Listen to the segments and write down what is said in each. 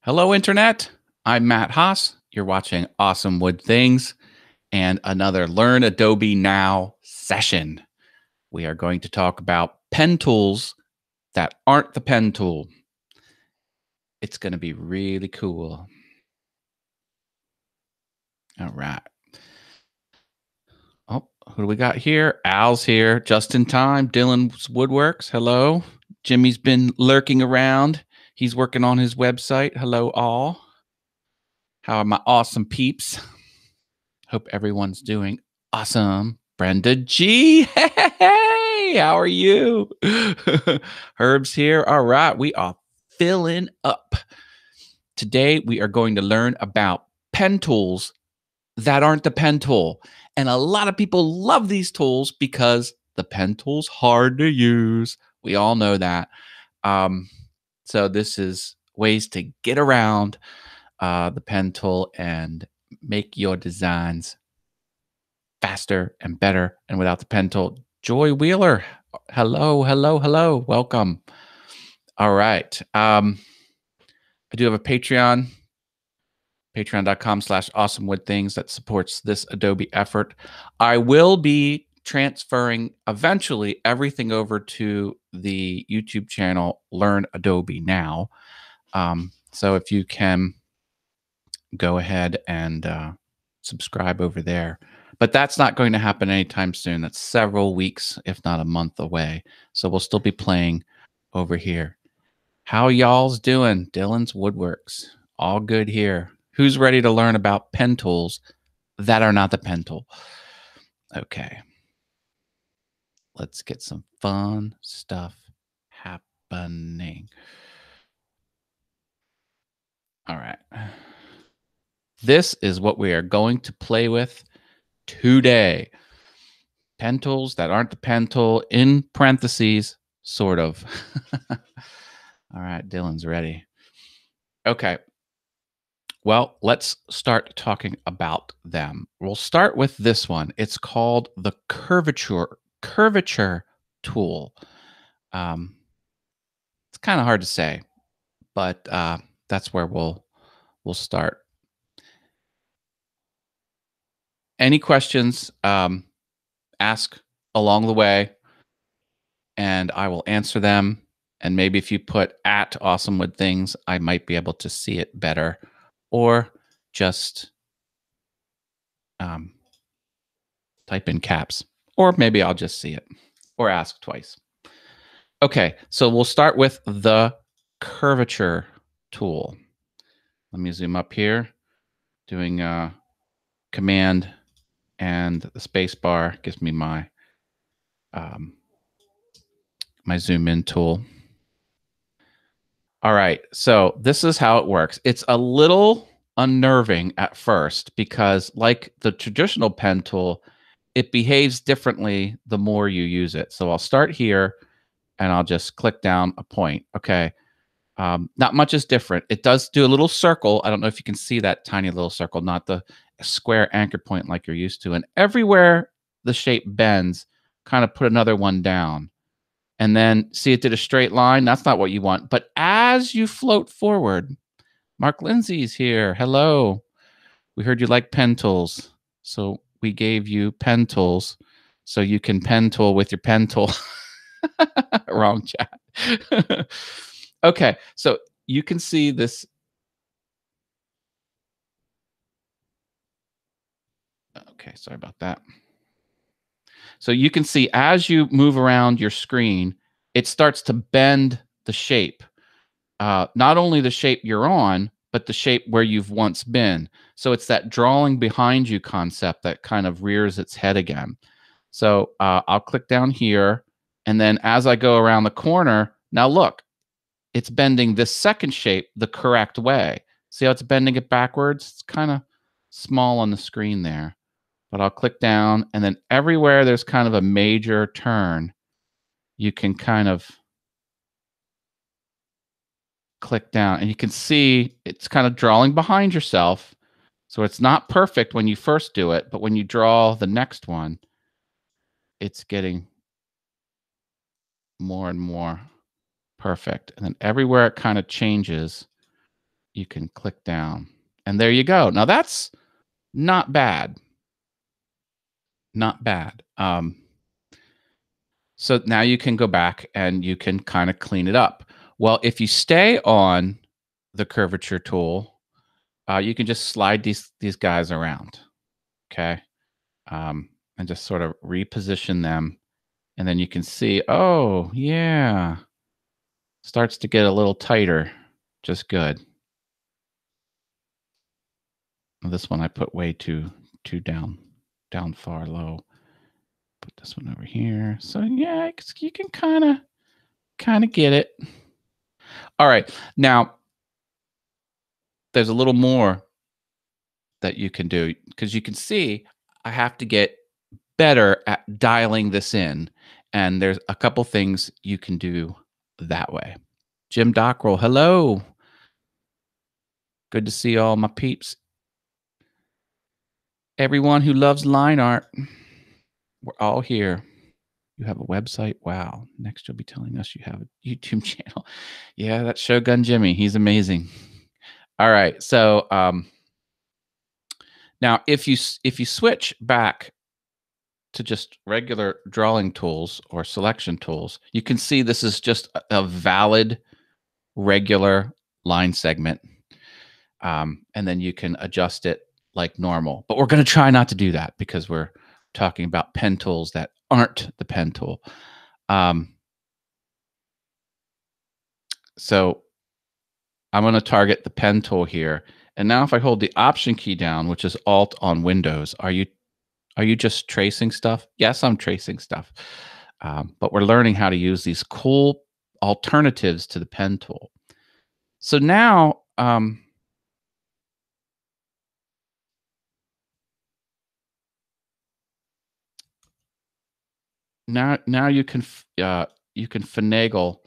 Hello, Internet. I'm Matt Haas. You're watching Awesome Wood Things and another Learn Adobe Now session. We are going to talk about pen tools that aren't the pen tool. It's going to be really cool. All right. Oh, who do we got here? Al's here, just in time. Dylan's Woodworks. Hello. Jimmy's been lurking around. He's working on his website. Hello, all. How are my awesome peeps? Hope everyone's doing awesome. Brenda G. Hey, how are you? Herb's here. All right, we are filling up. Today, we are going to learn about pen tools that aren't the pen tool. And a lot of people love these tools because the pen tool's hard to use. We all know that. So this is ways to get around the pen tool and make your designs faster and better and without the pen tool. Joy Wheeler, hello, hello, hello, welcome. All right. I do have a Patreon, patreon.com/awesomewoodthings that supports this Adobe effort. I will be transferring eventually everything over to the YouTube channel, Learn Adobe Now. So if you can go ahead and subscribe over there. But that's not going to happen anytime soon. That's several weeks, if not a month away. So we'll still be playing over here. How y'all's doing? Dylan's Woodworks. All good here. Who's ready to learn about pen tools that are not the pen tool? Okay. Let's get some fun stuff happening. All right. This is what we are going to play with today. Pen tools that aren't the pen tool, in parentheses, sort of. All right, Dylan's ready. Okay. Well, let's start talking about them. We'll start with this one. It's called the curvature tool. It's kind of hard to say, but that's where we'll start. Any questions? Ask along the way, and I will answer them. And maybe if you put at Awesome Wood Things, I might be able to see it better, or just type in caps, or maybe I'll just see it or ask twice. Okay, so we'll start with the curvature tool. Let me zoom up here, doing Command and the space bar gives me my my zoom in tool. All right, so this is how it works. It's a little unnerving at first because, like the traditional pen tool, it behaves differently the more you use it. So I'll start here and I'll just click down a point. Okay, not much is different. It does do a little circle. I don't know if you can see that tiny little circle, not the square anchor point like you're used to. And everywhere the shape bends, kind of put another one down. And then see, it did a straight line. That's not what you want. But as you float forward, Mark Lindsay's here. Hello. We heard you like pen tools. So we gave you pen tools so you can pen tool with your pen tool. Wrong chat. Okay, so you can see this. Okay, sorry about that. So you can see as you move around your screen, it starts to bend the shape. Not only the shape you're on, but the shape where you've once been. So it's that drawing behind you concept that kind of rears its head again. So I'll click down here. And then as I go around the corner, now look, it's bending this second shape the correct way. See how it's bending it backwards? It's kind of small on the screen there. But I'll click down, and then everywhere there's kind of a major turn, you can kind of click down, and you can see it's kind of drawing behind yourself. So it's not perfect when you first do it, but when you draw the next one, it's getting more and more perfect. And then everywhere it kind of changes, you can click down. And there you go. Now that's not bad. Not bad. So now you can go back and you can kind of clean it up. Well, if you stay on the curvature tool, you can just slide these guys around, okay, and just sort of reposition them, and then you can see, oh yeah, starts to get a little tighter, just good. This one I put way too down far low. Put this one over here. So yeah, you can kind of get it. All right, now there's a little more that you can do because you can see I have to get better at dialing this in, and there's a couple things you can do that way. Jim Dockrell, hello. Good to see all my peeps. Everyone who loves line art, we're all here. You have a website? Wow. Next, you'll be telling us you have a YouTube channel. Yeah, that's Shogun Jimmy. He's amazing. All right. So now, if you switch back to just regular drawing tools or selection tools, you can see this is just a valid regular line segment. And then you can adjust it like normal. But we're going to try not to do that because we're talking about pen tools that aren't the pen tool. So I'm going to target the pen tool here. And now if I hold the Option key down, which is Alt on Windows, are you just tracing stuff? Yes, I'm tracing stuff. But we're learning how to use these cool alternatives to the pen tool. So now, now you can finagle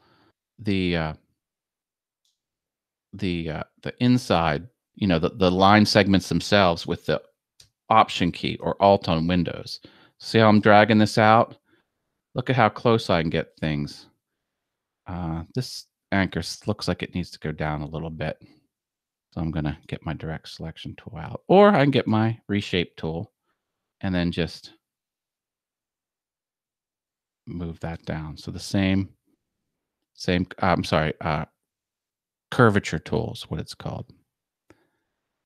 the the inside, the line segments themselves with the Option key or Alt on Windows. See how I'm dragging this out? Look at how close I can get things. This anchor looks like it needs to go down a little bit. So I'm going to get my direct selection tool out. Or I can get my reshape tool and then just move that down. So the same, I'm sorry, curvature tool is what it's called.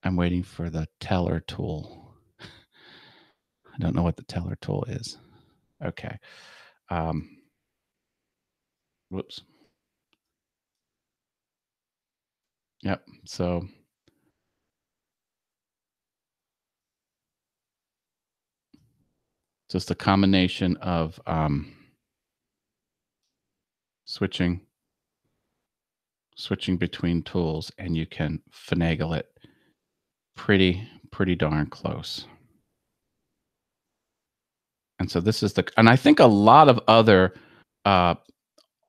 I'm waiting for the teller tool. I don't know what the teller tool is. Okay. Whoops. Yep. So just a combination of switching between tools, and you can finagle it pretty darn close. And so this is and I think a lot of other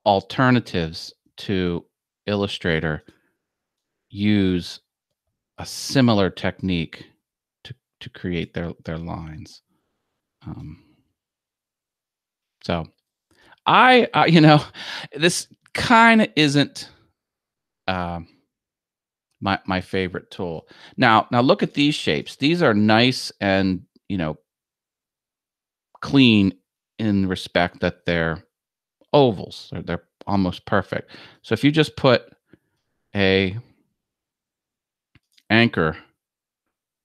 alternatives to Illustrator use a similar technique to create their lines. So this kind of isn't my favorite tool. Now look at these shapes. These are nice and clean in respect that they're ovals. They're almost perfect. So if you just put a anchor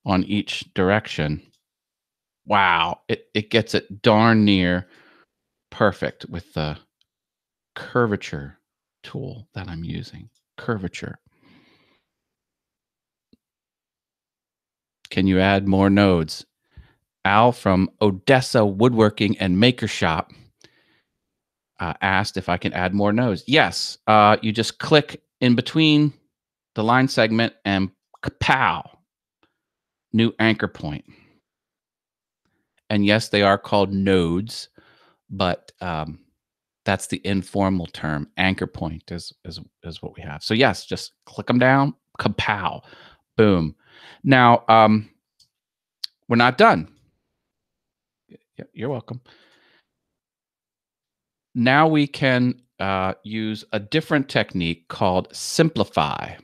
on each direction, wow, it gets it darn near perfect with the curvature tool that I'm using. Curvature. Can you add more nodes? Al from Odessa Woodworking and Maker Shop asked if I can add more nodes. Yes, you just click in between the line segment and kapow, new anchor point. And yes, they are called nodes, but that's the informal term. Anchor point is what we have. So yes, just click them down, kapow, boom. Now, we're not done. You're welcome. Now we can use a different technique called simplify.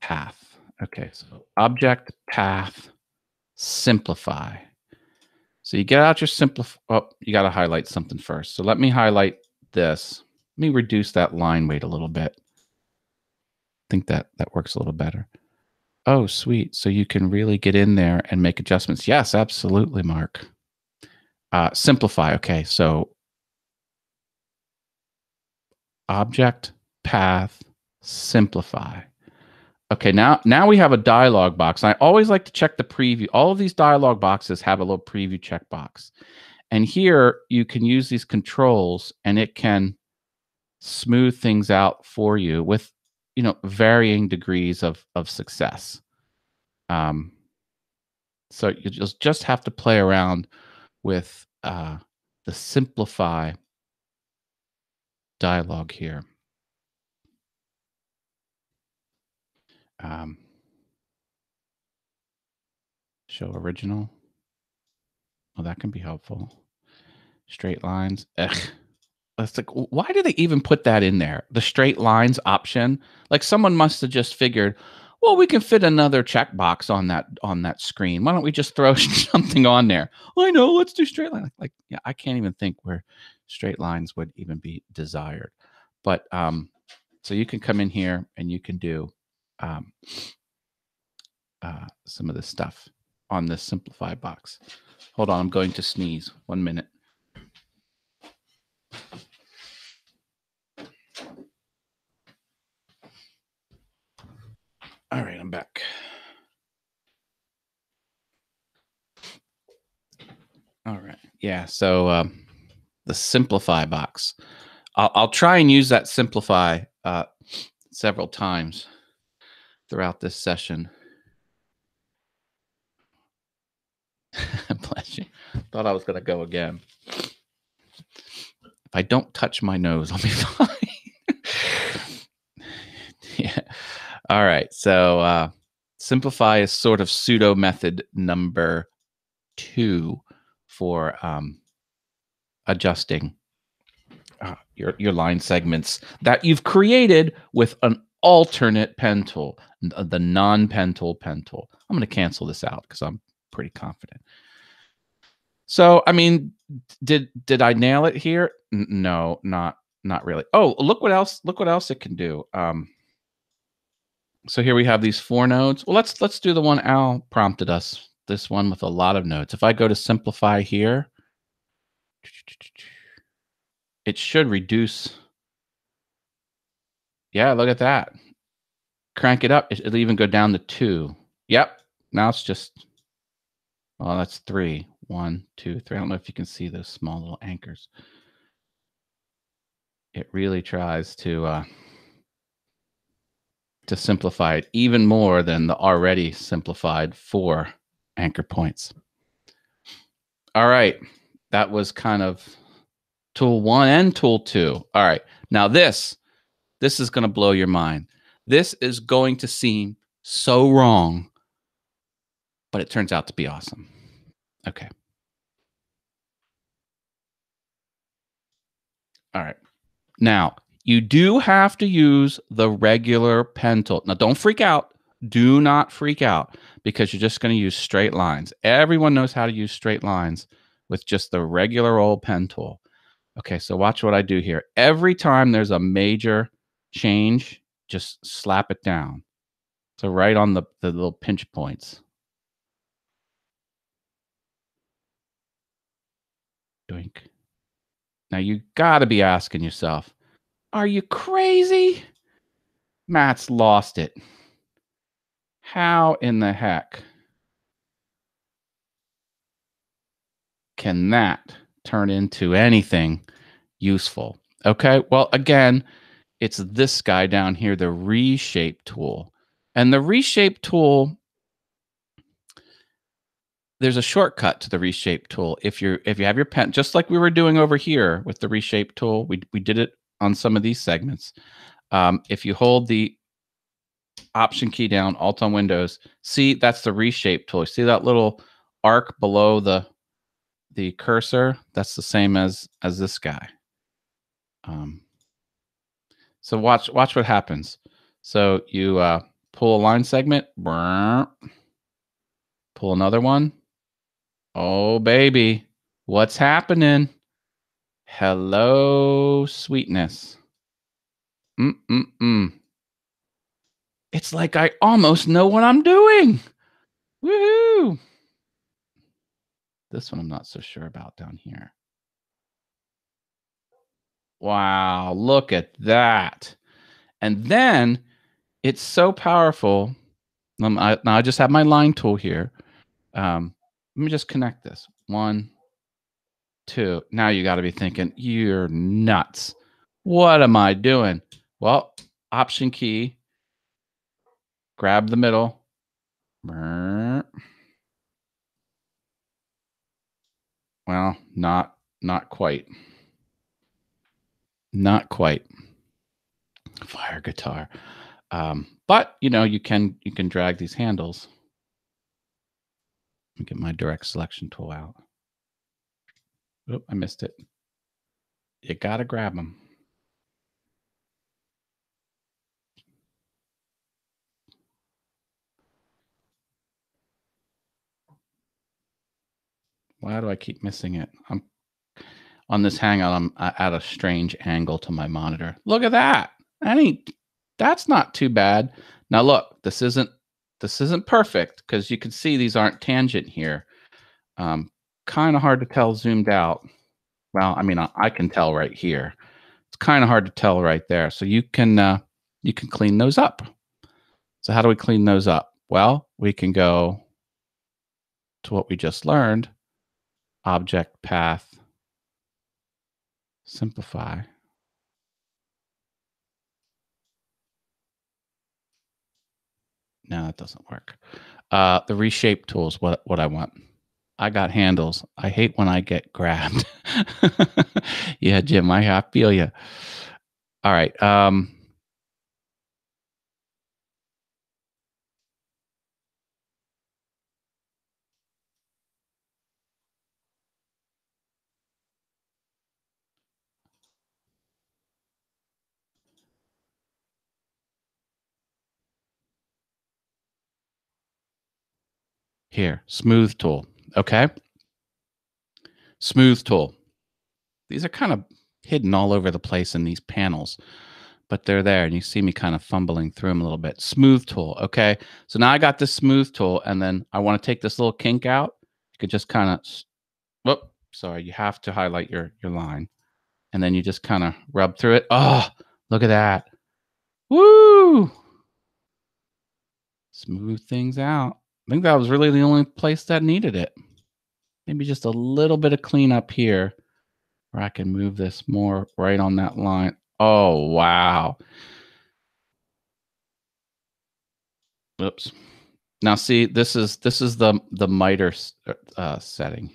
Path. Okay, so object, path, simplify. So you get out your simplify. Oh, you got to highlight something first. So let me highlight this. Let me reduce that line weight a little bit. I think that works a little better. Oh, sweet. So you can really get in there and make adjustments. Yes, absolutely, Mark. Simplify. Okay, so object, path, simplify. Okay, now we have a dialog box. I always like to check the preview. All of these dialog boxes have a little preview checkbox. And here you can use these controls and it can smooth things out for you with, varying degrees of success. So you just have to play around with the simplify dialog here. Show original. Well, that can be helpful. Straight lines. Ugh. It's like, why do they even put that in there? The straight lines option. Like someone must have just figured, well, we can fit another checkbox on that screen. Why don't we just throw something on there? Well, I know. Let's do straight line. Like, yeah, I can't even think where straight lines would even be desired. But so you can come in here and you can do some of this stuff on this simplify box. Hold on, I'm going to sneeze. 1 minute. All right, I'm back. All right. Yeah. So the simplify box. I'll try and use that simplify several times throughout this session. Bless you. Thought I was going to go again. If I don't touch my nose, I'll be fine. Yeah. All right. So simplify is sort of pseudo method number 2 for adjusting your line segments that you've created with an alternate pen tool, the non-pen tool pen tool. I'm going to cancel this out because I'm pretty confident. So, I mean, did I nail it here? No, not really. Oh, look what else it can do. So here we have these 4 nodes. Well, let's do the one Al prompted us. This one with a lot of nodes. If I go to simplify here, it should reduce. Yeah, look at that. Crank it up. It'll even go down to 2. Yep. Now it's just, well, that's 3. 1, 2, 3. I don't know if you can see those small little anchors. It really tries to simplify it even more than the already simplified 4 anchor points. All right. That was kind of tool 1 and tool 2. All right. Now this is going to blow your mind. This is going to seem so wrong, but it turns out to be awesome. Okay. All right. Now, you do have to use the regular pen tool. Now, don't freak out. Do not freak out because you're just going to use straight lines. Everyone knows how to use straight lines with just the regular old pen tool. Okay, so watch what I do here. Every time there's a major change, just slap it down. So right on the little pinch points. Doink. Now you got to be asking yourself, are you crazy? Matt's lost it. How in the heck can that turn into anything useful? Okay, well, again, it's this guy down here, the reshape tool. And the reshape tool, there's a shortcut to the reshape tool. If you have your pen, just like we were doing over here with the reshape tool, we did it on some of these segments. If you hold the Option key down, Alt on Windows, see that's the reshape tool. See that little arc below the cursor? That's the same as this guy. So watch what happens. So you Pull a line segment. Brr. Pull another one. Oh, baby. What's happening? Hello, sweetness. Mm-mm-mm. It's like I almost know what I'm doing. Woohoo! This one I'm not so sure about down here. Wow, look at that. And then it's so powerful. Now I just have my line tool here. Let me just connect this. 1, 2. Now you got to be thinking, you're nuts. What am I doing? Well, Option key, grab the middle. Well, not quite. Not quite. Fire guitar. But you can drag these handles. Let me get my direct selection tool out. Oh, I missed it. You gotta grab them. Why do I keep missing it? I'm on this hangout. I'm at a strange angle to my monitor. Look at that. That's not too bad. Now look, this isn't perfect because you can see these aren't tangent here. Kind of hard to tell zoomed out. Well, I mean, I can tell right here. It's kind of hard to tell right there. So you can clean those up. So how do we clean those up? Well, we can go to what we just learned, object path, simplify. No, that doesn't work. The reshape tool is what I want. I got handles. I hate when I get grabbed. Yeah, Jim, I feel you. All right. Here, smooth tool. Okay. Smooth tool. These are kind of hidden all over the place in these panels, but they're there, and you see me kind of fumbling through them a little bit. Smooth tool. Okay. So now I got this smooth tool, and then I want to take this little kink out. You could just kind of, whoop, sorry, you have to highlight your line, and then you just kind of rub through it. Oh, look at that. Woo! Smooth things out. I think that was really the only place that needed it. Maybe just a little bit of cleanup here where I can move this more right on that line. Oh, wow. Oops. Now see, this is the miter setting.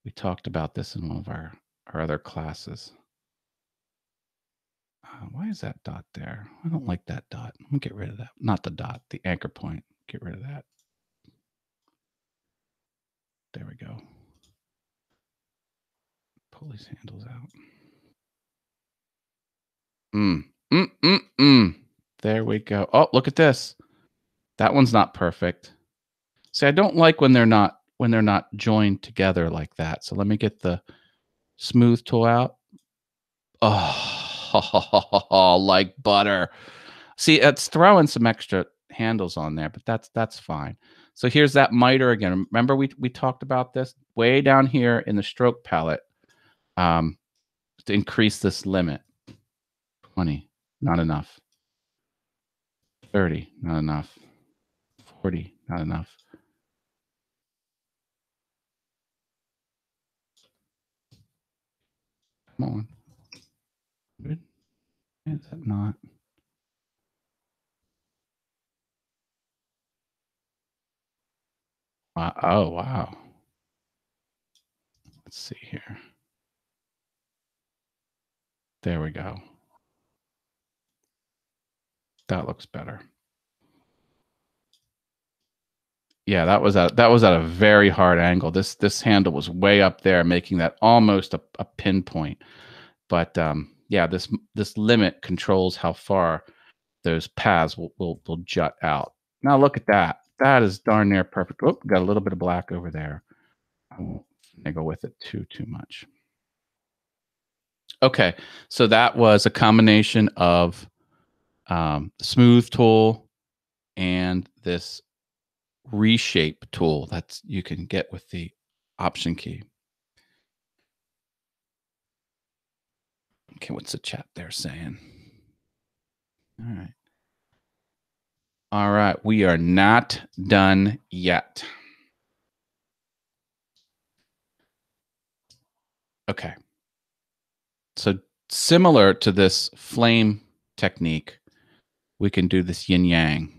We talked about this in one of our other classes. Why is that dot there? I don't like that dot. I'm gonna get rid of that. Not the dot, the anchor point. Get rid of that. There we go. Pull these handles out. There we go. Oh, look at this. That one's not perfect. See, I don't like when they're not joined together like that. So let me get the smooth tool out. Oh, like butter. See, it's throwing some extra handles on there, but that's fine. So here's that miter again. Remember we talked about this way down here in the stroke palette to increase this limit. 20, not enough. 30, not enough. 40, not enough. Come on. Good. Is that not? Oh, wow. Let's see here. There we go. That looks better. Yeah, that was at a very hard angle. This handle was way up there, making that almost a pinpoint. But yeah, this limit controls how far those paths will jut out. Now look at that. That is darn near perfect. Oh, got a little bit of black over there. I won't niggle with it too much. Okay, so that was a combination of smooth tool and this reshape tool that's you can get with the option key. Okay, what's the chat there saying? All right. All right, we are not done yet. Okay. So similar to this flame technique, we can do this yin yang.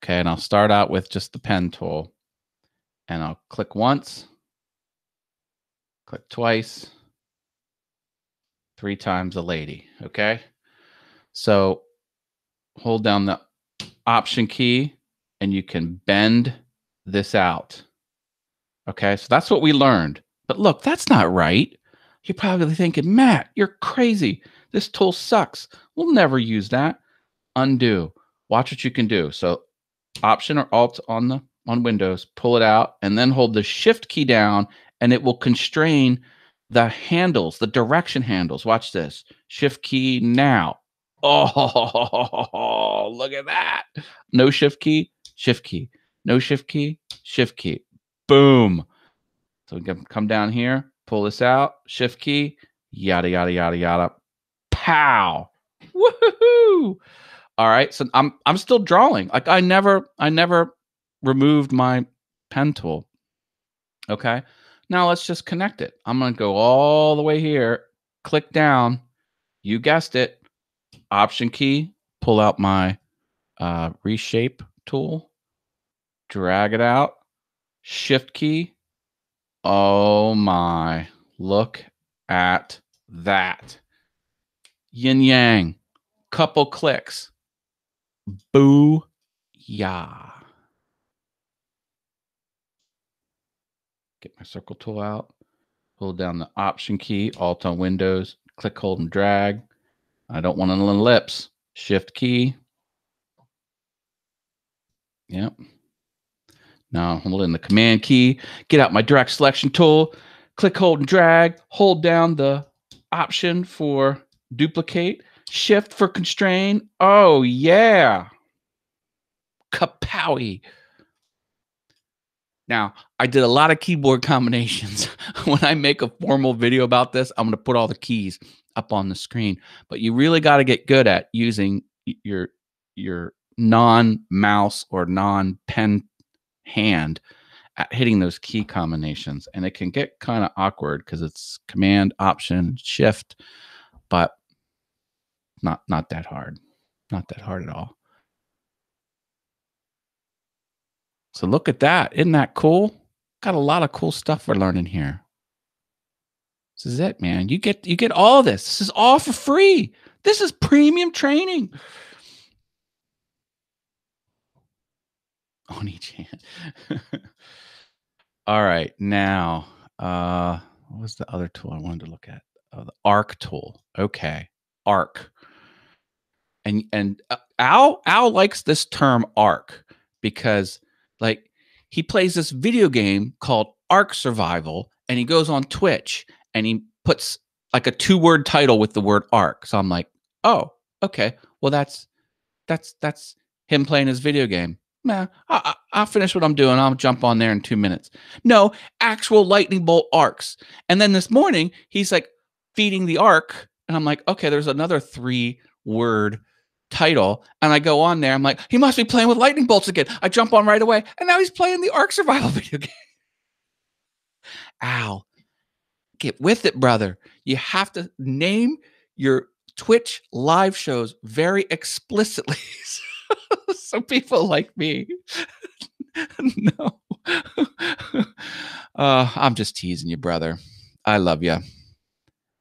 Okay, and I'll start out with just the pen tool. And I'll click once, click twice, 3 times a lady. Okay. So hold down the option key and you can bend this out. Okay, so that's what we learned. But look, that's not right. You're probably thinking, Matt, you're crazy. This tool sucks. We'll never use that. Undo. Watch what you can do. So Option or Alt on Windows, pull it out, and then hold the Shift key down, and it will constrain the handles, the direction handles. Watch this. Shift key now. Oh, look at that. No shift key, shift key. No shift key, shift key. Boom. So we can come down here, pull this out, shift key, yada, yada, yada, yada. Pow. Woohoo. All right. So I'm still drawing. Like I never removed my pen tool. Okay. Now let's just connect it. I'm going to go all the way here, click down. You guessed it. Option key, pull out my reshape tool, drag it out, shift key. Oh my, look at that. Yin yang, couple clicks. Boo yeah. Get my circle tool out, hold down the option key, Alt on Windows, click, hold, and drag. I don't want an ellipse. Shift key. Yep. Now hold in the command key, get out my direct selection tool, click, hold, and drag, hold down the option for duplicate, shift for constrain. Oh yeah. Kapowie. Now, I did a lot of keyboard combinations. When I make a formal video about this, I'm going to put all the keys up on the screen. But you really got to get good at using your non-mouse or non-pen hand at hitting those key combinations. And it can get kind of awkward because it's Command, Option, Shift, but not that hard. Not that hard at all. So look at that. Isn't that cool? Got a lot of cool stuff we're learning here. This is it, man. You get all this. This is all for free. This is premium training. On each hand. All right. Now, what was the other tool I wanted to look at? Oh, the arc tool. Okay. Arc. And Al likes this term arc because like he plays this video game called Ark Survival and he goes on Twitch and he puts like a 2-word title with the word arc. So I'm like, oh, okay. Well, that's him playing his video game. Nah, I'll finish what I'm doing. I'll jump on there in 2 minutes. No, actual lightning bolt arcs. And then this morning he's like feeding the arc. And I'm like, okay, there's another 3-word title. And I go on there. I'm like, he must be playing with lightning bolts again. I jump on right away. And now he's playing the Ark Survival video game. Al, get with it, brother. You have to name your Twitch live shows very explicitly. So people like me no. I'm just teasing you, brother. I love you.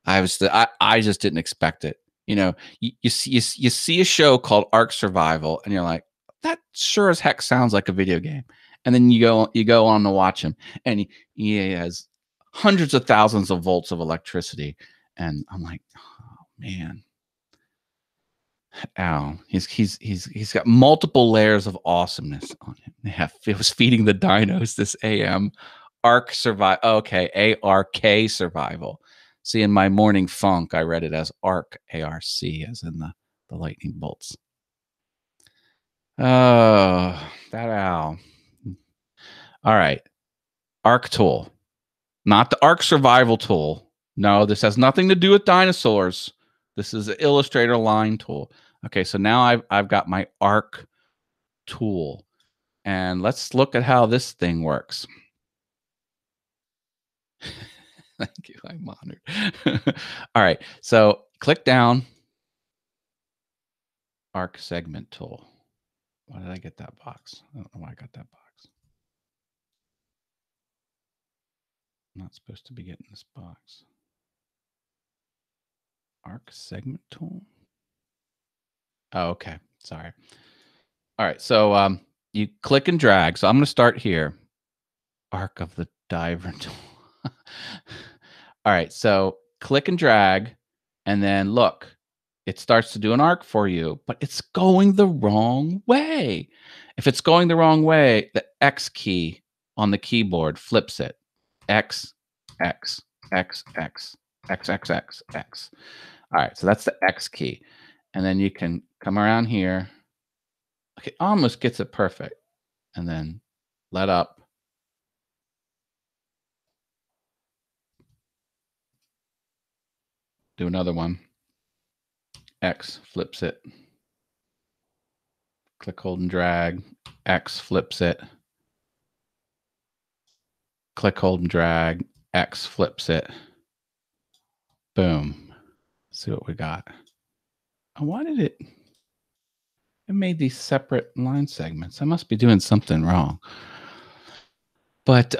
I just didn't expect it. You know, you see a show called Ark Survival, and you're like, that sure as heck sounds like a video game. And then you go on to watch him, and he has hundreds of thousands of volts of electricity, and I'm like, oh man, owl. He's got multiple layers of awesomeness on him. Yeah, it was feeding the dinos this AM. Arc survive. Okay, ARK survival. See, in my morning funk, I read it as ARC, ARC, as in the lightning bolts. Oh, that owl. All right, Arc tool, not the Arc survival tool. No, this has nothing to do with dinosaurs. This is an Illustrator line tool. Okay, so now I've got my Arc tool, and let's look at how this thing works. Thank you. I'm honored. All right, so click down, Arc segment tool. Why did I get that box? I don't know why I got that box. I'm not supposed to be getting this box. Arc segment tool. Oh, okay. Sorry. All right. So you click and drag. So I'm going to start here. Arc of the diver tool. All right. So click and drag, and then look, it starts to do an arc for you, but it's going the wrong way. If it's going the wrong way, the X key on the keyboard flips it. X, X, X, X, X, X, X, X. All right, so that's the X key. And then you can come around here. Okay, almost gets it perfect. And then let up. Do another one. X flips it. Click, hold, and drag. X flips it. Click, hold, and drag. X flips it. Boom. Let's see what we got. Why did it made these separate line segments? I must be doing something wrong. But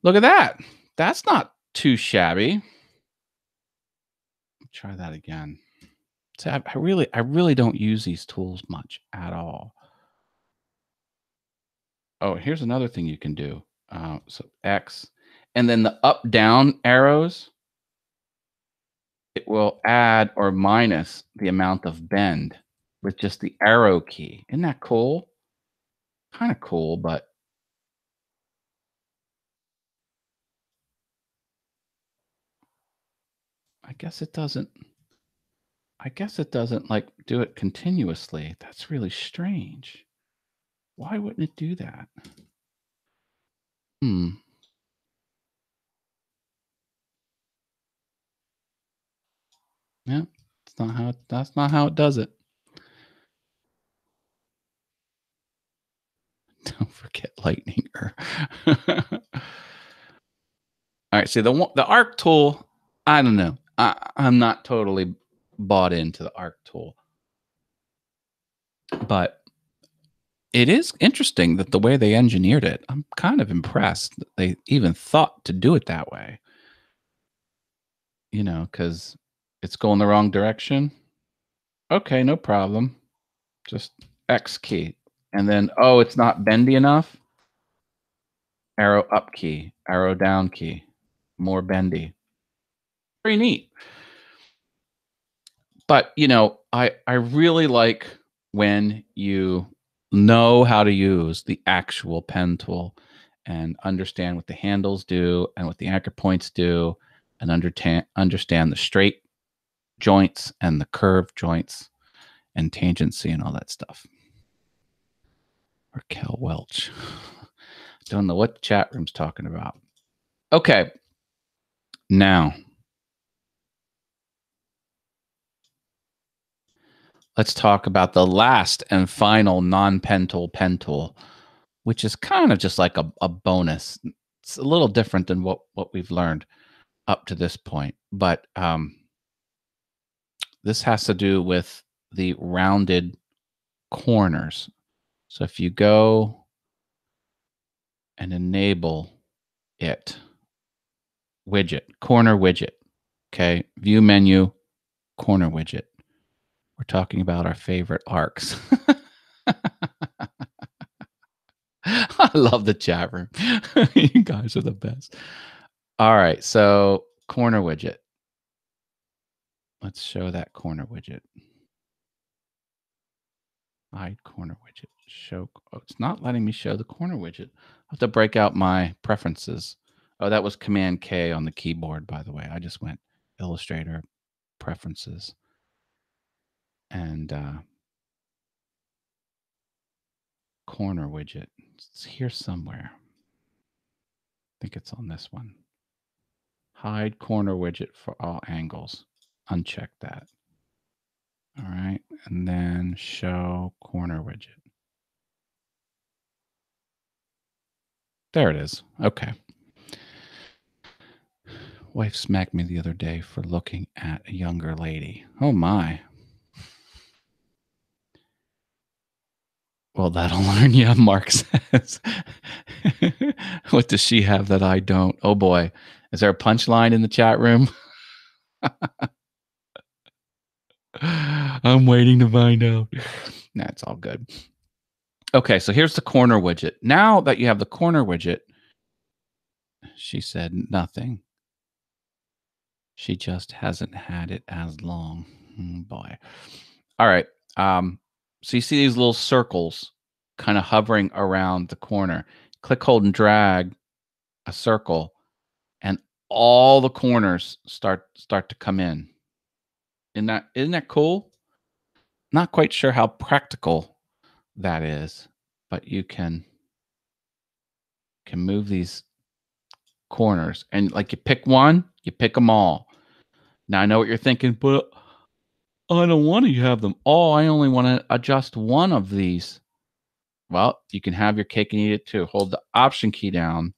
look at that. That's not too shabby. Try that again. So I really don't use these tools much at all. Oh, here's another thing you can do. So X, and then the up down arrows, it will add or minus the amount of bend with just the arrow key. Isn't that cool? Kind of cool, but I guess it doesn't. I guess it doesn't like do it continuously. That's really strange. Why wouldn't it do that? Hmm. Yeah, that's not how it does it. Don't forget lightning. All right, see the arc tool. I don't know. I'm not totally bought into the arc tool, but it is interesting that the way they engineered it. I'm kind of impressed that they even thought to do it that way. You know, because it's going the wrong direction. Okay, no problem. Just X key, and then oh, it's not bendy enough. Arrow up key, arrow down key, more bendy. Pretty neat. But, you know, I really like when you know how to use the actual pen tool and understand what the handles do and what the anchor points do and understand the straight joints and the curved joints and tangency and all that stuff. Raquel Welch. Don't know what the chat room's talking about. Okay. Now, let's talk about the last and final non-pen tool, which is kind of just like a bonus. It's a little different than what we've learned up to this point, but this has to do with the rounded corners. So if you go and enable it, widget, corner widget, okay, view menu, corner widget. We're talking about our favorite arcs. I love the chat room. You guys are the best. All right, so corner widget. Let's show that corner widget. Hide corner widget. Show. Oh, it's not letting me show the corner widget. I have to break out my preferences. Oh, that was Command K on the keyboard, by the way. I just went Illustrator preferences and corner widget. It's here somewhere. I think it's on this one. Hide corner widget for all angles. Uncheck that. All right. And then show corner widget. There it is. Okay. Wife smacked me the other day for looking at a younger lady. Oh my. Well, that'll learn you, Mark says. What does she have that I don't? Oh boy. Is there a punchline in the chat room? I'm waiting to find out. Nah, it's all good. Okay, so here's the corner widget. Now that you have the corner widget, she said nothing. She just hasn't had it as long. Boy. All right. So you see these little circles kind of hovering around the corner. Click, hold, and drag a circle, and all the corners start to come in. Isn't that cool? Not quite sure how practical that is, but you can move these corners, and like you pick one, you pick them all. Now I know what you're thinking, but I don't want to have them all. I only want to adjust one of these. Well, you can have your cake and eat it too. Hold the Option key down,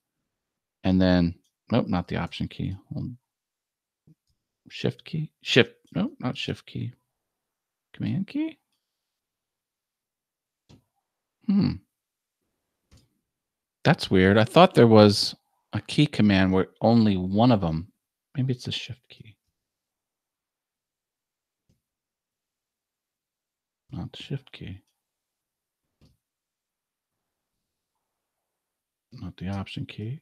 and then nope, not the Option key. Hold Shift key. Shift. Nope, not Shift key. Command key. That's weird. I thought there was a key command where only one of them. Maybe it's the Shift key. Not the Shift key. Not the Option key.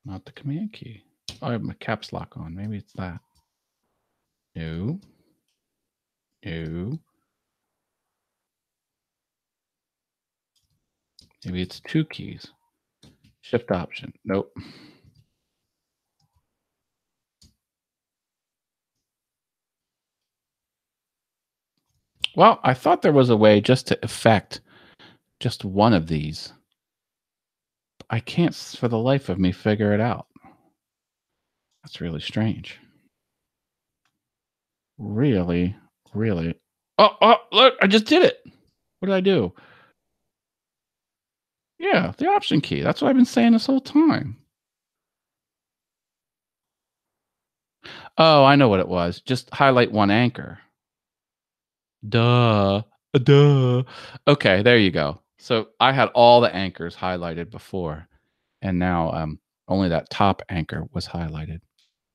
Not the Command key. Oh, I have my caps lock on. Maybe it's that. No. No. Maybe it's two keys. Shift Option. Nope. Well, I thought there was a way just to affect just one of these. I can't for the life of me figure it out. That's really strange. Really, really. Oh, look, I just did it. What did I do? Yeah, the Option key. That's what I've been saying this whole time. Oh, I know what it was. Just highlight one anchor. Duh. Duh. Okay, there you go. So I had all the anchors highlighted before, and now only that top anchor was highlighted.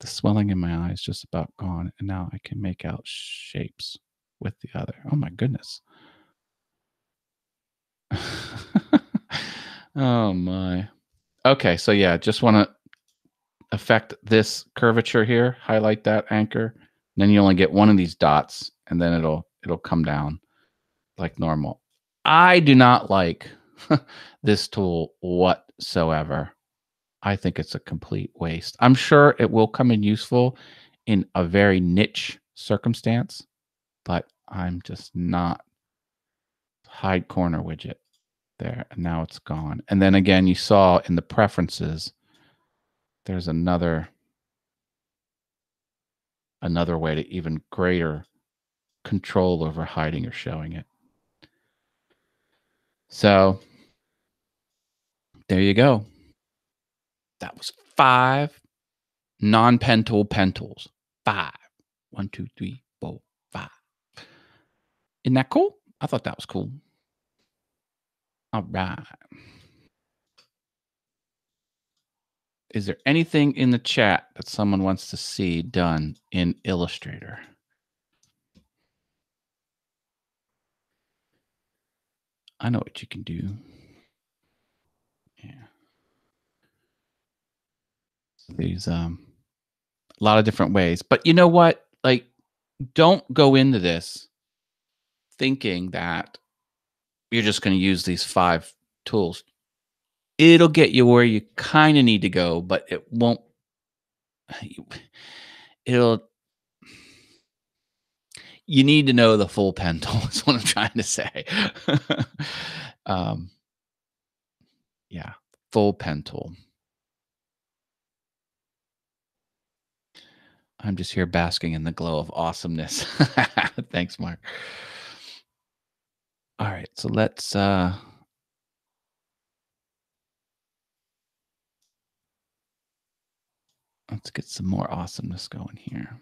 The swelling in my eye is just about gone, and now I can make out shapes with the other. Oh my goodness. Oh my. Okay, so yeah, just want to affect this curvature here, highlight that anchor, then you only get one of these dots, and then it'll come down like normal. I do not like this tool whatsoever. I think it's a complete waste. I'm sure it will come in useful in a very niche circumstance, but I'm just not. Hide corner widget there, and now it's gone. And then again, you saw in the preferences, there's another way to even greater control over hiding or showing it. So there you go. That was 5 non-pen tool pen tools. 5. 1, 2, 3, 4, 5. Isn't that cool? I thought that was cool. All right. Is there anything in the chat that someone wants to see done in Illustrator? I know what you can do. Yeah. These a lot of different ways. But you know what? Like, don't go into this thinking that you're just going to use these 5 tools. It'll get you where you kind of need to go, but it won't. It'll. You need to know the full pen tool. Is what I'm trying to say. um, yeah, full pen tool. I'm just here basking in the glow of awesomeness. Thanks, Mark. All right, so let's get some more awesomeness going here.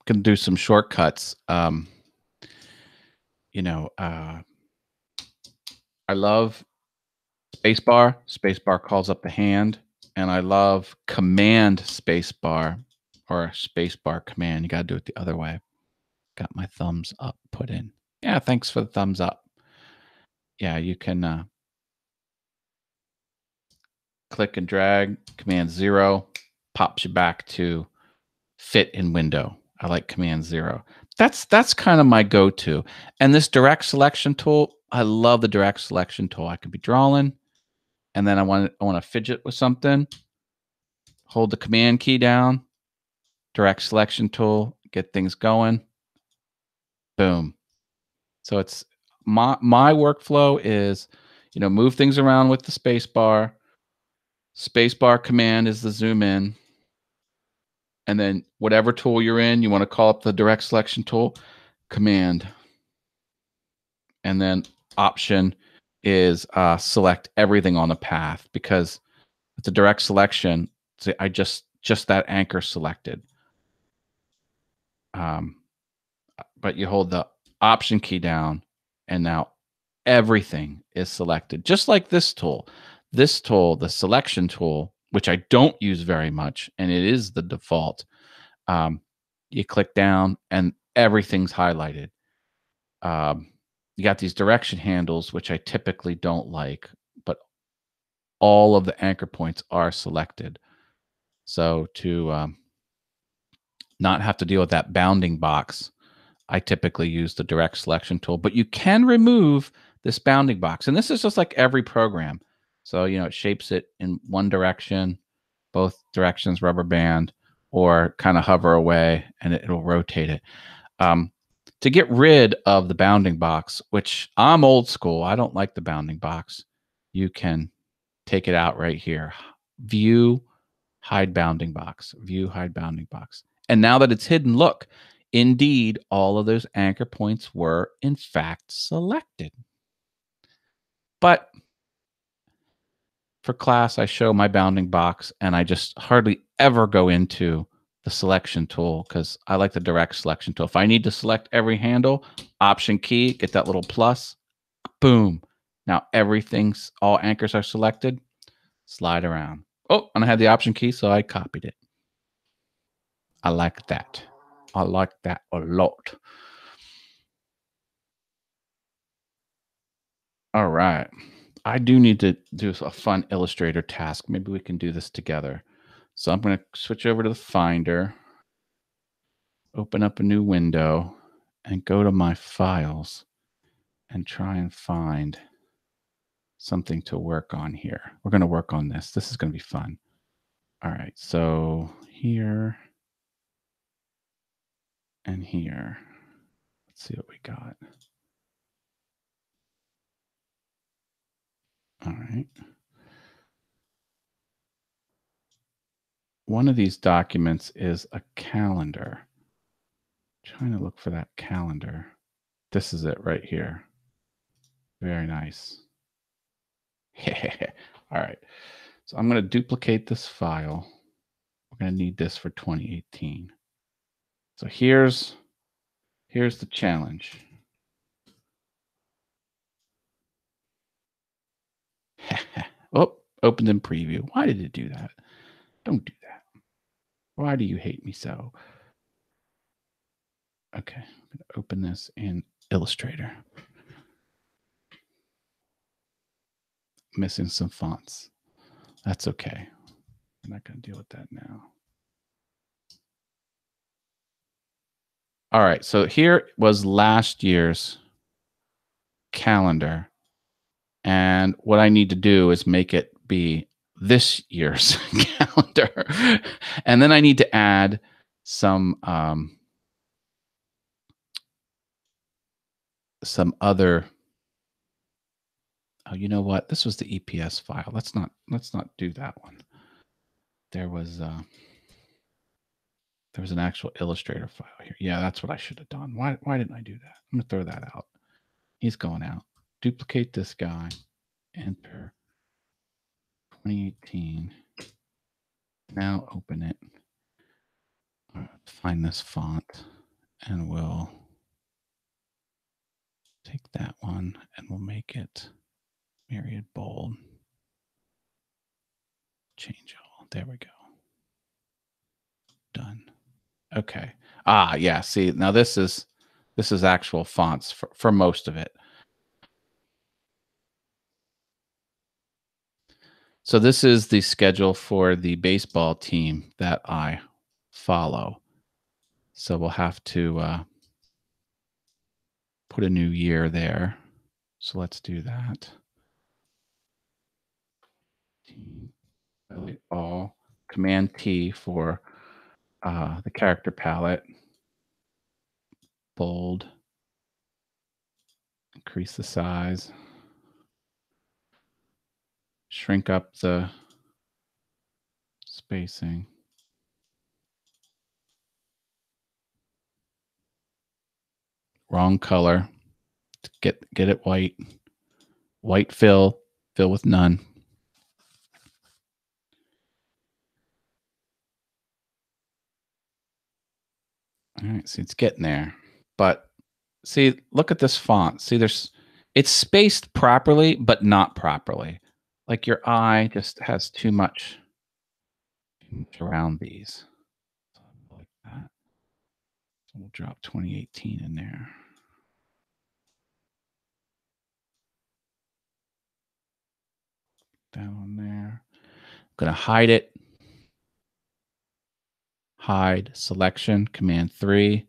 Gonna do some shortcuts. You know, I love spacebar. Spacebar calls up the hand, and I love command spacebar or spacebar command. You got to do it the other way. Got my thumbs up put in. Yeah, thanks for the thumbs up. Yeah, you can click and drag. Command 0 pops you back to fit in window. I like command 0. That's kind of my go-to. And this direct selection tool, I love the direct selection tool. I could be drawing, and then I want to fidget with something. Hold the command key down, direct selection tool, get things going. Boom. So it's my workflow is, move things around with the space bar. Space bar command is the zoom in. And then whatever tool you're in, you want to call up the direct selection tool, command. And then option is select everything on the path, because it's a direct selection. So I just that anchor selected. But you hold the option key down, and now everything is selected, just like this tool. This tool, the selection tool, which I don't use very much, and it is the default. You click down, and everything's highlighted. You got these direction handles, which I typically don't like, but all of the anchor points are selected. So to not have to deal with that bounding box, I typically use the direct selection tool, but you can remove this bounding box. And this is just like every program. So, it shapes it in one direction, both directions, rubber band, or kind of hover away and it'll rotate it. To get rid of the bounding box, which I'm old school, I don't like the bounding box, you can take it out right here. View, hide bounding box, view, hide bounding box. And now that it's hidden, look, indeed, all of those anchor points were in fact selected. But for class, I show my bounding box, and I just hardly ever go into the selection tool because I like the direct selection tool. If I need to select every handle, option key, get that little plus, boom. Now all anchors are selected. Slide around. Oh, and I had the option key, so I copied it. I like that. I like that a lot. All right. I do need to do a fun Illustrator task. Maybe we can do this together. So I'm going to switch over to the Finder, open up a new window, and go to my files and try and find something to work on here. We're going to work on this. This is going to be fun. All right. So here and here. Let's see what we got. All right. One of these documents is a calendar. Trying to look for that calendar. This is it right here. Very nice. All right. So I'm going to duplicate this file. We're going to need this for 2018. So here's the challenge. Oh, opened in preview. Why did it do that? Don't do that. Why do you hate me so? Okay, I'm going to open this in Illustrator. Missing some fonts. That's okay. I'm not going to deal with that now. All right, so here was last year's calendar. And what I need to do is make it be this year's calendar. And then I need to add some other. Oh, you know what? This was the EPS file. Let's not do that one. There was an actual Illustrator file here. Yeah, that's what I should have done. Why didn't I do that? I'm gonna throw that out. He's going out. Duplicate this guy. Enter 2018. Now open it. Find this font, and we'll take that one and we'll make it myriad bold. Change all. There we go. Done. Okay. Ah, yeah. See, now this is actual fonts for most of it. So this is the schedule for the baseball team that I follow. So we'll have to put a new year there. So let's do that. All Command T for the character palette. Bold. Increase the size. Shrink up the spacing. Wrong color. Get it white. White fill with none. All right, see, it's getting there. But see, look at this font. See, it's spaced properly, but not properly. Like your eye just has too much around these. Like that. So we'll drop 2018 in there. That one there. I'm gonna hide it. Hide selection, Command 3.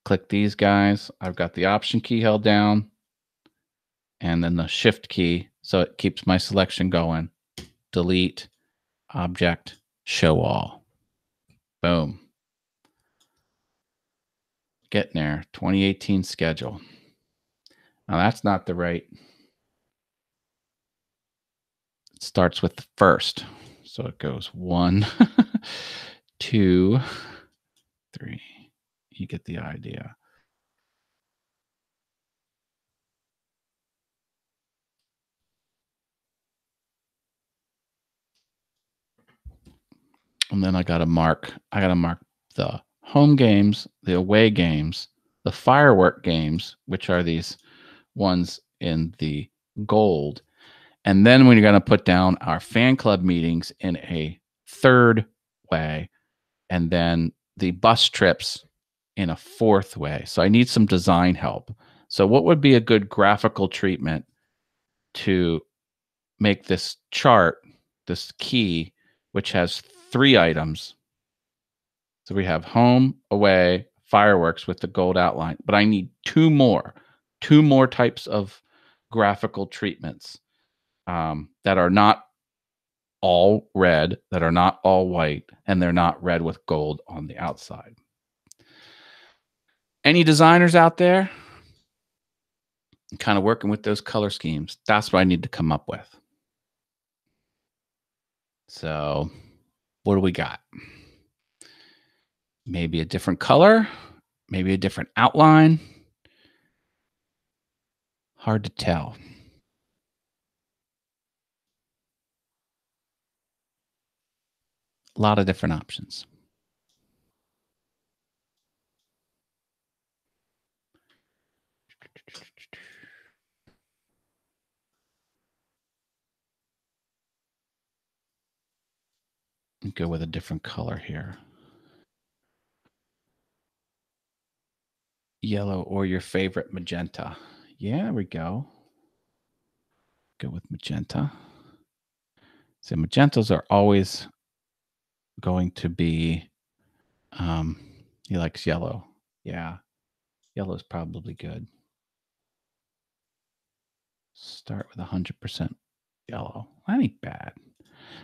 Click these guys. I've got the Option key held down and then the Shift key, so it keeps my selection going. Delete, Object, Show All. Boom. Getting there. 2018 schedule. Now that's not the right. It starts with the first. So it goes 1, 2, 3. You get the idea. And then I got to mark the home games, the away games, the firework games, which are these ones in the gold. And then we're going to put down our fan club meetings in a third way, and then the bus trips in a fourth way. So I need some design help. So what would be a good graphical treatment to make this chart, this key, which has 3 items? So we have home, away, fireworks with the gold outline, but I need 2 more types of graphical treatments that are not all red, that are not all white, and they're not red with gold on the outside. Any designers out there? Kind of working with those color schemes. That's what I need to come up with. So what do we got? Maybe a different color, maybe a different outline. Hard to tell. A lot of different options. Go with a different color here. Yellow or your favorite magenta. Yeah, there we go. Go with magenta. So magentas are always going to be, um, he likes yellow. Yeah, yellow is probably good. Start with 100% yellow. That ain't bad.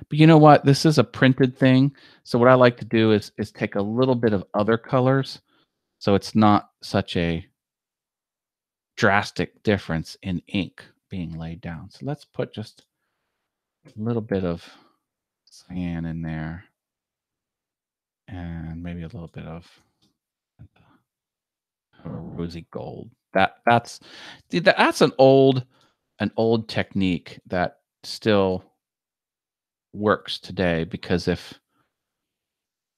But you know what? This is a printed thing. So what I like to do is take a little bit of other colors so it's not such a drastic difference in ink being laid down. So let's put just a little bit of cyan in there and maybe a little bit of rosy gold. That's an old technique that still works today because if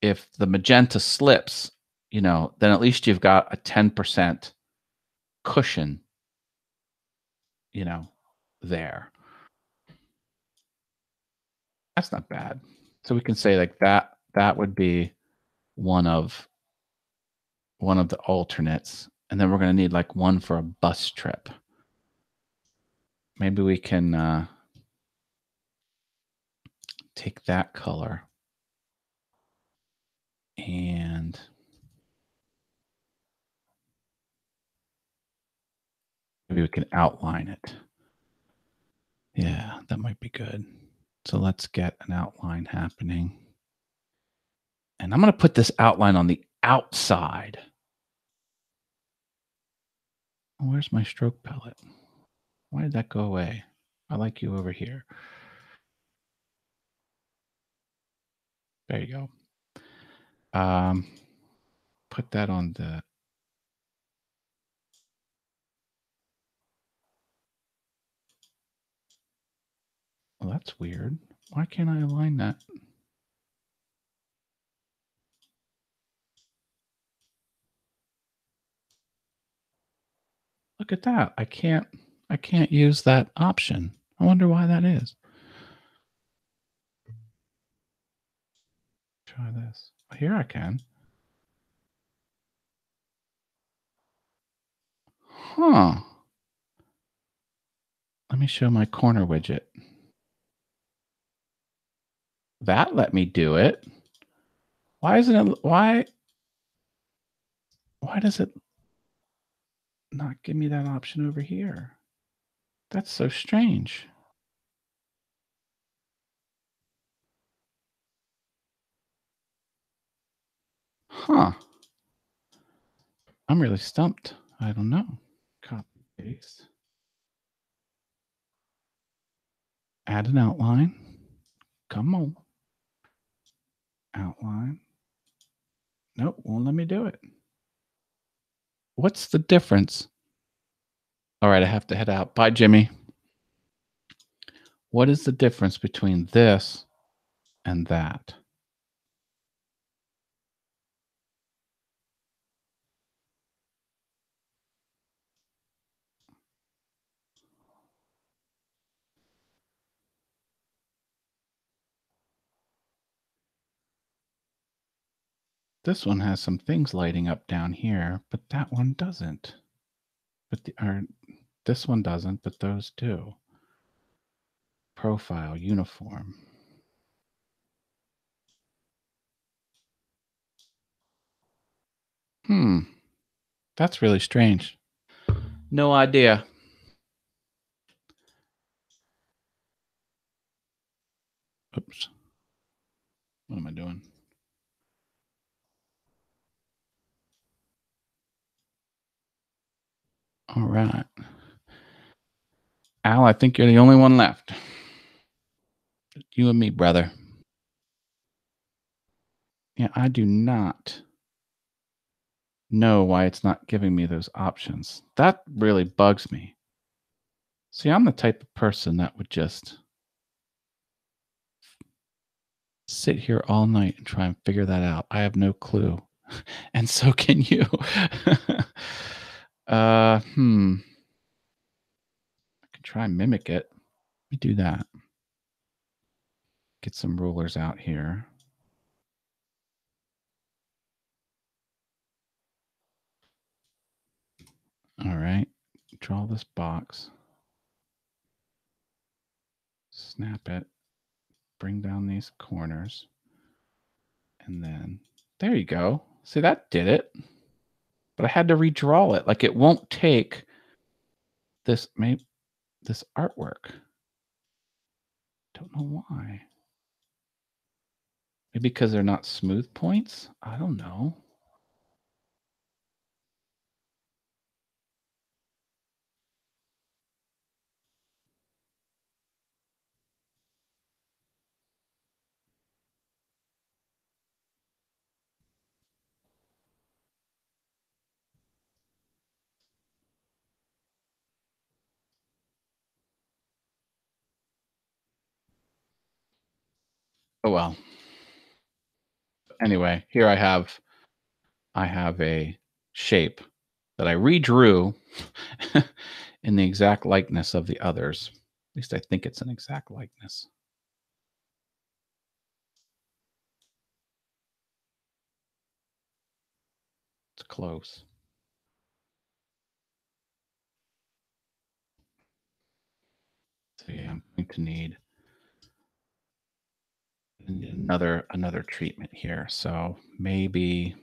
the magenta slips, then at least you've got a 10% cushion, you know, there. That's not bad. So we can say like that would be one of one of the alternates. And then we're going to need like one for a bus trip. Maybe we can take that color and maybe we can outline it. Yeah, that might be good. So let's get an outline happening. And I'm going to put this outline on the outside. Where's my stroke palette? Why did that go away? I like you over here. There you go. Put that on the. Well, that's weird. Why can't I align that? Look at that. I can't use that option. I wonder why that is. Try this. Here I can. Huh. Let me show my corner widget. That let me do it. Why isn't it why does it not give me that option over here? That's so strange. Huh. I'm really stumped. I don't know. Copy paste. Add an outline. Come on. Outline. Nope, won't let me do it. What's the difference? All right, I have to head out. Bye, Jimmy. What is the difference between this and that? This one has some things lighting up down here, but that one doesn't. But this one doesn't, but those do. Profile, uniform. That's really strange. No idea. Oops. What am I doing? All right. Al, I think you're the only one left. You and me, brother. Yeah, I do not know why it's not giving me those options. That really bugs me. See, I'm the type of person that would just sit here all night and try and figure that out. I have no clue. And so can you. I can try and mimic it. Let me do that. Get some rulers out here. All right. Draw this box. Snap it. bring down these corners. And then there you go. See, that did it. But I had to redraw it. Like it won't take this this artwork. Don't know why. Maybe because they're not smooth points? I don't know. Oh well. Anyway, here I have a shape that I redrew in the exact likeness of the others. At least I think it's an exact likeness. It's close. So yeah, I'm going to need another treatment here. So maybe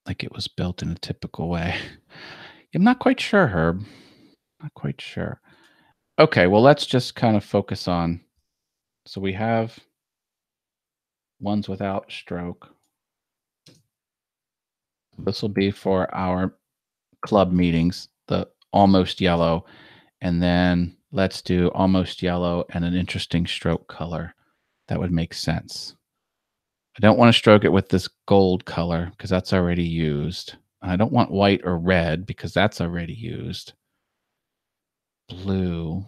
like it was built in a typical way. I'm not quite sure, Herb. Not quite sure. Okay, well, let's just kind of focus on. So we have ones without stroke. This will be for our club meetings, the almost yellow. And then let's do almost yellow and an interesting stroke color. That would make sense. I don't want to stroke it with this gold color because that's already used. And I don't want white or red because that's already used. Blue.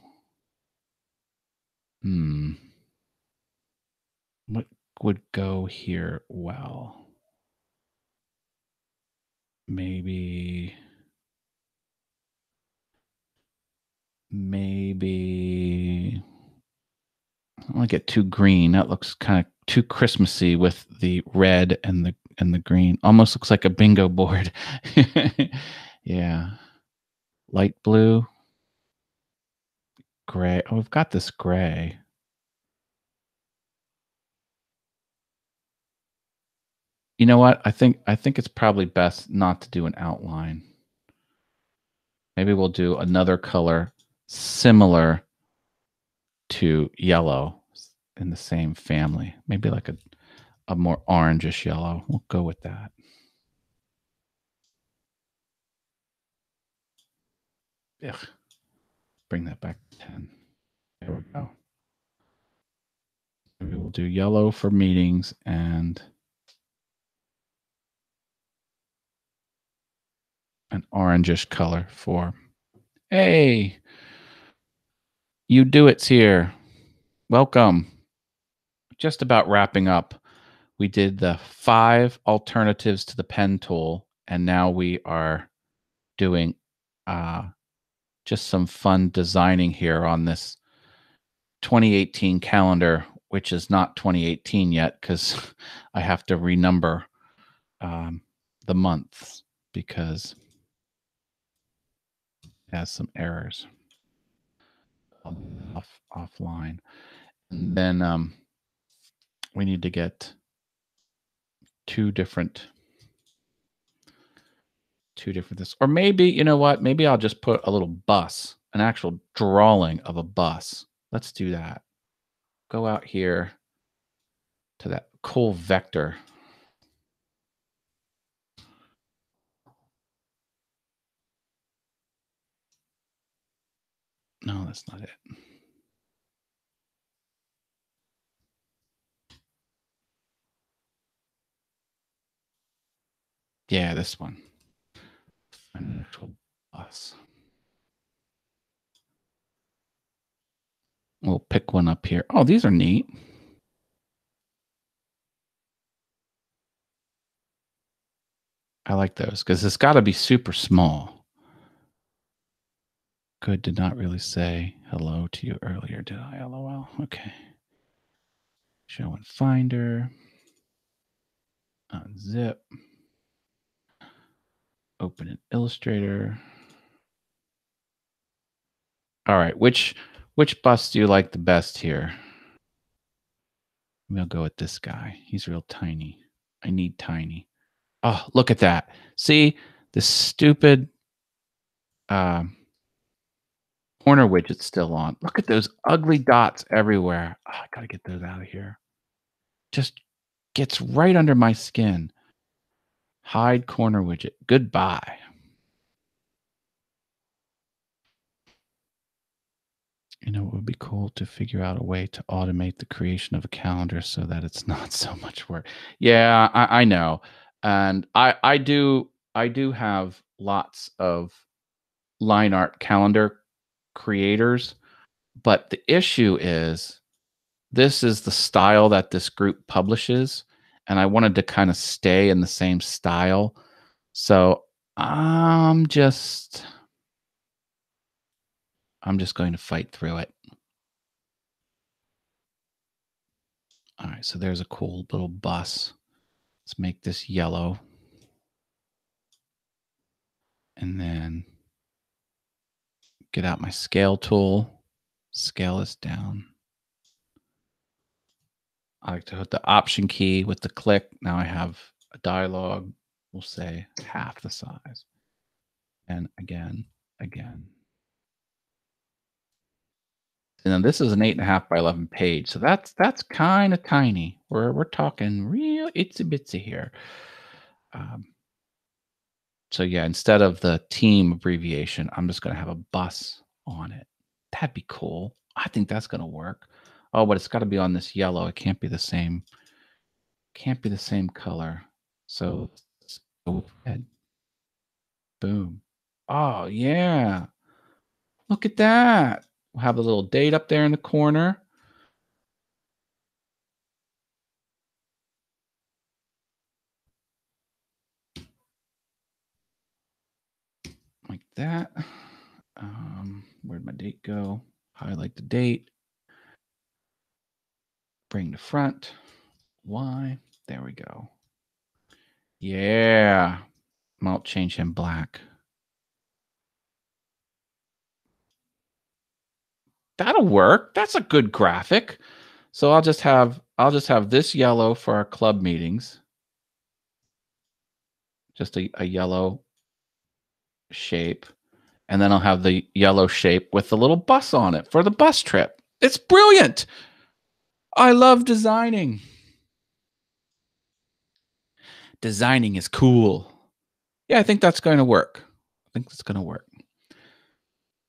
What would go here well? Maybe I don't want to get too green. That looks kind of too Christmassy with the red and the green. Almost looks like a bingo board. Yeah. Light blue, gray. Oh, we've got this gray. You know what? I think it's probably best not to do an outline. Maybe we'll do another color similar to yellow in the same family. Maybe like a more orangish yellow. We'll go with that. Ugh. Bring that back to 10. There we go. Maybe we'll do yellow for meetings and an orangish color for, hey, you do it's here. Welcome. Just about wrapping up. We did the 5 alternatives to the pen tool, and now we are doing just some fun designing here on this 2018 calendar, which is not 2018 yet because I have to renumber the months because it has some errors. I'll do that offline. And then we need to get two different this. Or maybe, you know what? Maybe I'll just put a little bus, an actual drawing of a bus. Let's do that. Go out here to that cool vector. No, that's not it. Yeah, this one. An actual bus. We'll pick one up here. Oh, these are neat. I like those because it's got to be super small. Good, did not really say hello to you earlier, did I? LOL. Okay. Show in Finder. Unzip. Open in Illustrator. All right, which Which bust do you like the best here? We'll go with this guy. He's real tiny. I need tiny. Oh, look at that. See, this stupid corner widget's still on. Look at those ugly dots everywhere. Oh, I gotta get those out of here. Just gets right under my skin. Hide corner widget. Goodbye. You know, it would be cool to figure out a way to automate the creation of a calendar so that it's not so much work. Yeah, I know. And I do have lots of line art calendar creators, but the issue is this is the style that this group publishes, and I wanted to kind of stay in the same style. So I'm just going to fight through it. All right, so there's a cool little bus. Let's make this yellow. And then get out my scale tool, scale this down. I like to hit the option key with the click. Now I have a dialog, we'll say half the size. And again. And then this is an 8.5 by 11 page. So that's kind of tiny. We're talking real itsy bitsy here. So yeah, instead of the team abbreviation, I'm just going to have a bus on it. That'd be cool. I think that's going to work. Oh, but it's got to be on this yellow. It can't be the same. Can't be the same color. So let's go ahead. Boom. Oh yeah. Look at that. We'll have a little date up there in the corner. Like that. Where'd my date go? Highlight the date. Bring the front. Y. There we go. Yeah. I'll change him black. That'll work. That's a good graphic. So I'll just have this yellow for our club meetings. Just a yellow shape. And then I'll have the yellow shape with the little bus on it for the bus trip. It's brilliant. I love designing. Designing is cool. Yeah, I think that's going to work.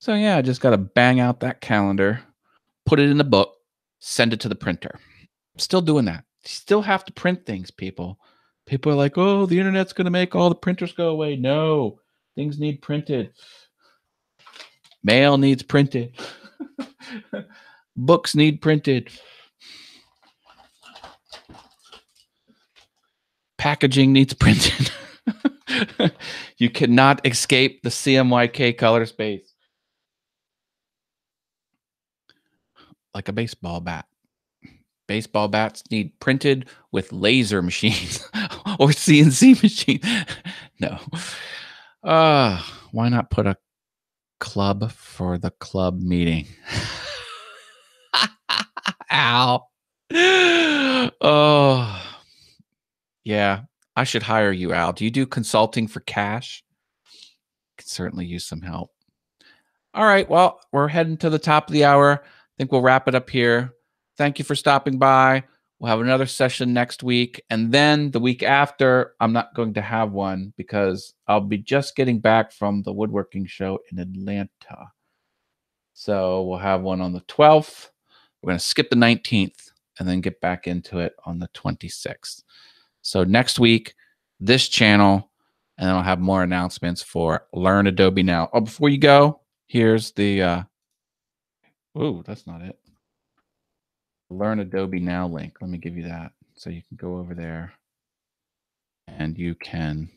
So yeah, I just got to bang out that calendar, put it in the book, send it to the printer. I'm still doing that. Still have to print things, people. People are like, oh, the internet's going to make all the printers go away. No, things need printed. Mail needs printed. Books need printed. Packaging needs printed. You cannot escape the CMYK color space. Like a baseball bat. Baseball bats need printed with laser machines or CNC machine. No. Why not put a club for the club meeting? Ow. Oh. Yeah. I should hire you, Al. Do you do consulting for cash? Could certainly use some help. All right. Well, we're heading to the top of the hour. I think we'll wrap it up here. Thank you for stopping by. We'll have another session next week. And then the week after, I'm not going to have one because I'll be just getting back from the woodworking show in Atlanta. So we'll have one on the 12th. We're going to skip the 19th and then get back into it on the 26th. So next week, this channel, and then I'll have more announcements for Learn Adobe Now. Oh, before you go, here's the, oh, that's not it. Learn Adobe Now link. Let me give you that. So you can go over there and you can,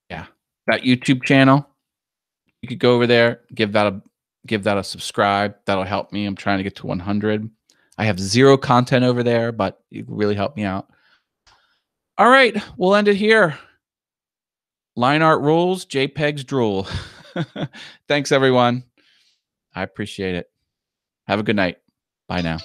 yeah, that YouTube channel. You could go over there, give that a subscribe. That'll help me. I'm trying to get to 100. I have 0 content over there, but it really helped me out. All right, we'll end it here. Line art rules, JPEGs drool. Thanks, everyone. I appreciate it. Have a good night. Bye now.